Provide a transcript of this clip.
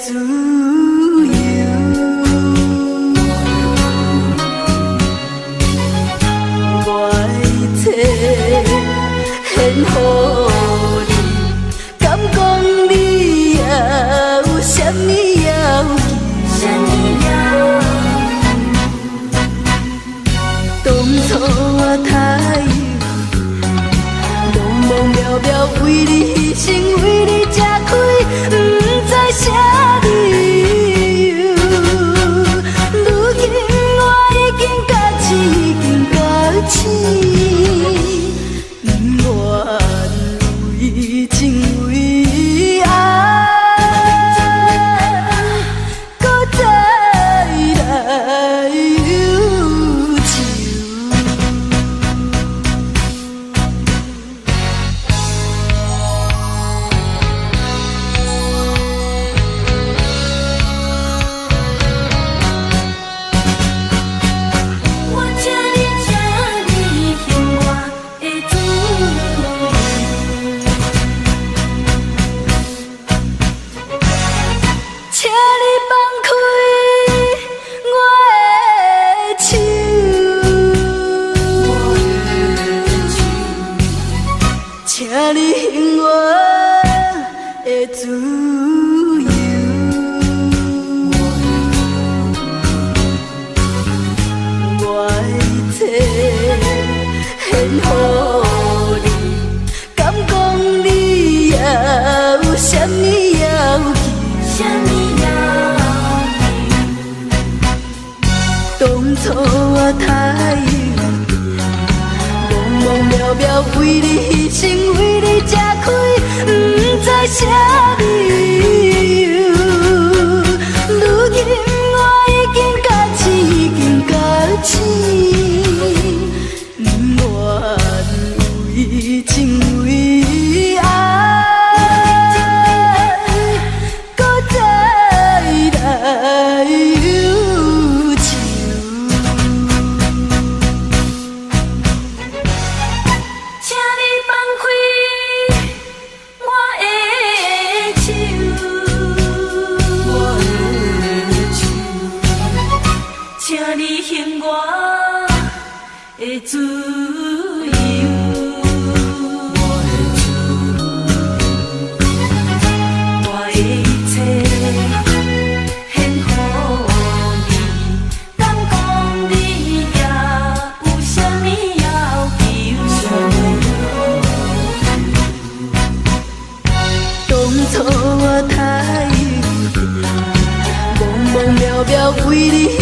自由。我一切献予你，敢讲你还有什么要求？当初我太幼稚，茫茫渺渺为你牺牲，为你吃亏，不知啥理由。如今我已经觉醒，已经觉醒，不愿为情为爱，搁再来忧愁。请你还我的自由，我一切献予你，敢讲你还有什么要求？当初我太幼稚，茫茫渺渺为你牺牲，为你吃亏，不知啥理由。如今我已经觉醒，已经觉醒，不愿为情为爱，搁再来忧愁。请你还我的自由，我的一切献予你，敢讲你还有什么要求？当初我太幼稚，茫茫渺渺为你。